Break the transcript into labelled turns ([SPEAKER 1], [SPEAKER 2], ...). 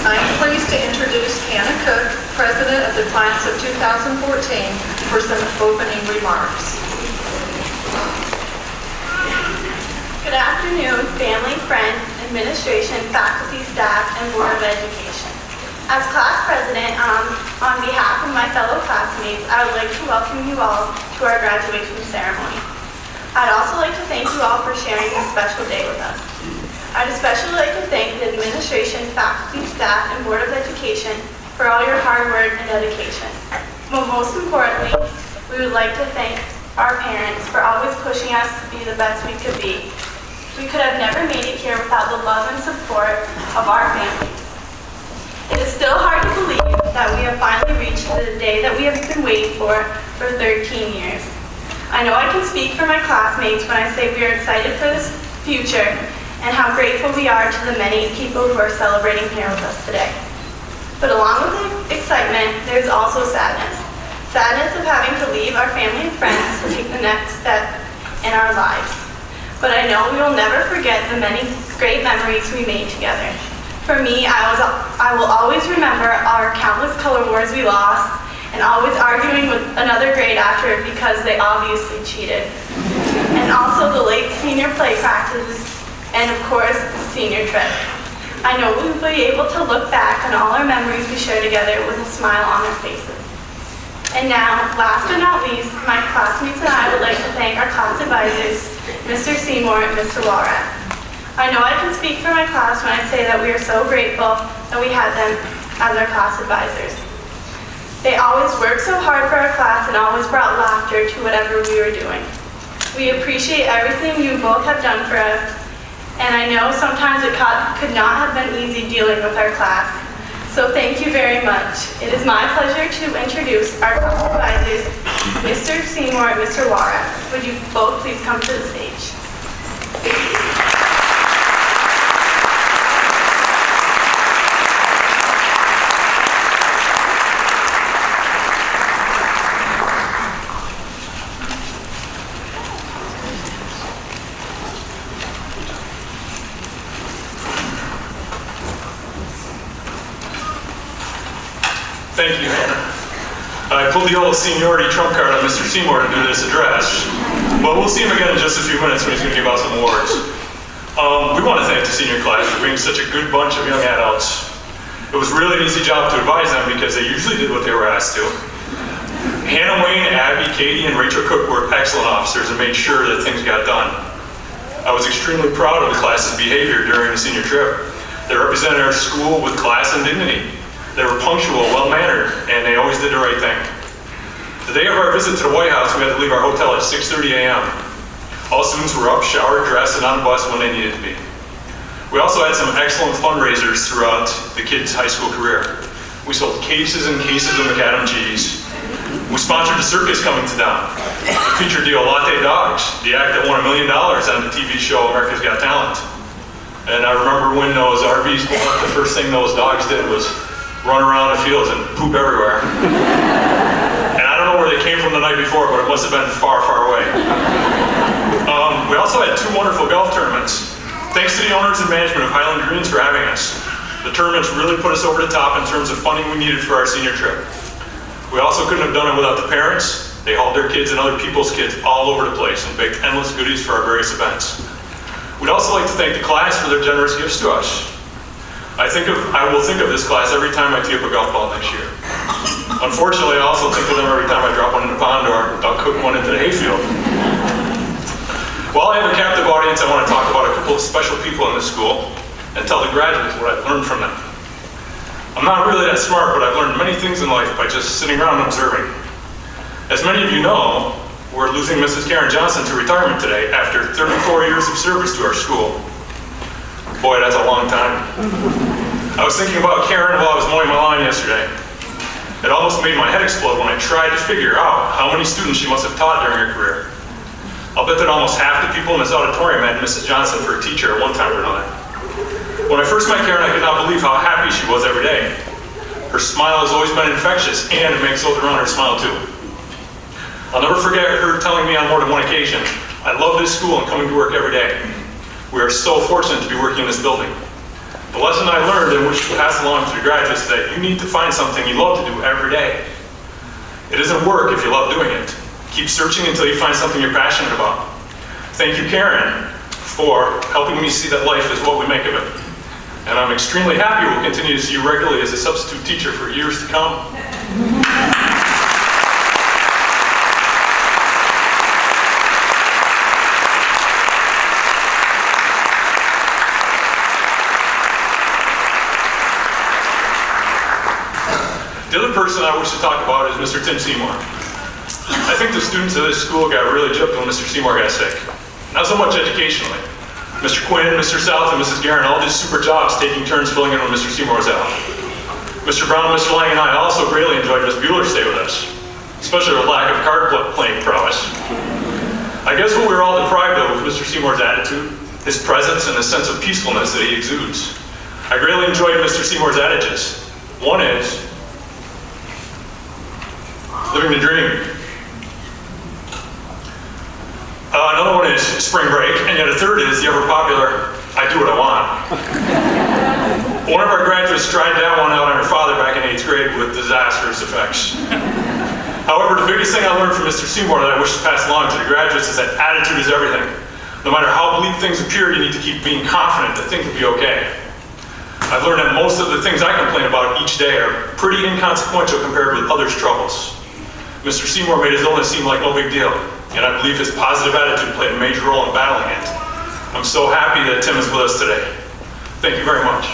[SPEAKER 1] I am pleased to introduce Hannah Cook, President of the Class of 2014, for some opening remarks.
[SPEAKER 2] Good afternoon, family, friends, administration, faculty, staff, and Board of Education. As class president, on behalf of my fellow classmates, I would like to welcome you all to our graduation ceremony. I'd also like to thank you all for sharing this special day with us. I'd especially like to thank the administration, faculty, staff, and Board of Education for all your hard work and dedication. But most importantly, we would like to thank our parents for always pushing us to be the best we could be. We could have never made it here without the love and support of our families. It is still hard to believe that we have finally reached the day that we have been waiting for 13 years. I know I can speak for my classmates when I say we are excited for this future and how grateful we are to the many people who are celebrating here with us today. But along with the excitement, there's also sadness. Sadness of having to leave our family and friends to take the next step in our lives. But I know we will never forget the many great memories we made together. For me, I will always remember our countless color wars we lost and always arguing with another grade after because they obviously cheated. And also the late senior play practices and of course the senior trip. I know we will be able to look back on all our memories we share together with a smile on our faces. And now, last but not least, my classmates and I would like to thank our class advisors, Mr. Seymour and Mr. Walrath. I know I can speak for my class when I say that we are so grateful that we had them as our class advisors. They always worked so hard for our class and always brought laughter to whatever we were doing. We appreciate everything you both have done for us, and I know sometimes it could not have been easy dealing with our class. So thank you very much. It is my pleasure to introduce our class advisors, Mr. Seymour and Mr. Walrath. Would you both please come to the stage?
[SPEAKER 3] Thank you, Hannah. I pulled the old seniority trump card on Mr. Seymour to do this address, but we'll see him again in just a few minutes when he's going to give out some awards. We want to thank the senior class for being such a good bunch of young adults. It was really an easy job to advise them because they usually did what they were asked to. Hannah, Wayne, Abby, Katie, and Rachel Cook were excellent officers and made sure that things got done. I was extremely proud of the class's behavior during the senior trip. They represented our school with class and dignity. They were punctual, well-mannered, and they always did the right thing. The day of our visit to the White House, we had to leave our hotel at 6:30 a.m. All students were up, showered, dressed, and on the bus when they needed to be. We also had some excellent fundraisers throughout the kids' high school career. We sold cases and cases of macadam cheese. We sponsored the circus coming to town. We featured the Latte Dogs, the act that won $1 million on the TV show America's Got Talent. And I remember when those RVs pulled up, the first thing those dogs did was run around the fields and poop everywhere. And I don't know where they came from the night before, but it must have been far, far away. We also had 2 wonderful golf tournaments. Thanks to the owners and management of Highland Greens for having us. The tournaments really put us over the top in terms of funding we needed for our senior trip. We also couldn't have done it without the parents. They hauled their kids and other people's kids all over the place and baked endless goodies for our various events. We'd also like to thank the class for their generous gifts to us. I will think of this class every time I tee up a golf ball next year. Unfortunately, I also think of them every time I drop one in the pond or I'll cook one into the hayfield. While I have a captive audience, I want to talk about a couple of special people in this school and tell the graduates what I've learned from them. I'm not really that smart, but I've learned many things in life by just sitting around and observing. As many of you know, we're losing Mrs. Karen Johnson to retirement today after 34 years of service to our school. Boy, that's a long time. I was thinking about Karen while I was mowing my lawn yesterday. It almost made my head explode when I tried to figure out how many students she must have taught during her career. I'll bet that almost half the people in this auditorium had Mrs. Johnson for a teacher at one time or another. When I first met Karen, I could not believe how happy she was every day. Her smile has always been infectious, and it makes those around her smile too. I'll never forget her telling me on more than one occasion, "I love this school and coming to work every day. We are so fortunate to be working in this building. The lesson I learned and wish to pass along to the graduates is that you need to find something you love to do every day. It isn't work if you love doing it. Keep searching until you find something you're passionate about. Thank you, Karen, for helping me see that life is what we make of it. And I'm extremely happy we'll continue to see you regularly as a substitute teacher for years to come. The other person I wish to talk about is Mr. Tim Seymour. I think the students of this school got really gypped when Mr. Seymour got sick. Not so much educationally. Mr. Quinn, Mr. South, and Mrs. Guerin all did super jobs taking turns filling in when Mr. Seymour was out. Mr. Brown, Mr. Lang, and I also greatly enjoyed Miss Bueller's stay with us, especially her lack of card playing prowess. I guess what we were all deprived of was Mr. Seymour's attitude, his presence, and the sense of peacefulness that he exudes. I greatly enjoyed Mr. Seymour's adages. One is, living the dream. Another one is spring break, and yet a third is the ever popular, I do what I want. One of our graduates tried that one out on her father back in 8th grade with disastrous effects. However, the biggest thing I learned from Mr. Seymour that I wish to pass along to the graduates is that attitude is everything. No matter how bleak things appear, you need to keep being confident that things will be okay. I've learned that most of the things I complain about each day are pretty inconsequential compared with others' troubles. Mr. Seymour made his illness seem like no big deal, and I believe his positive attitude played a major role in battling it. I'm so happy that Tim is with us today. Thank you very much.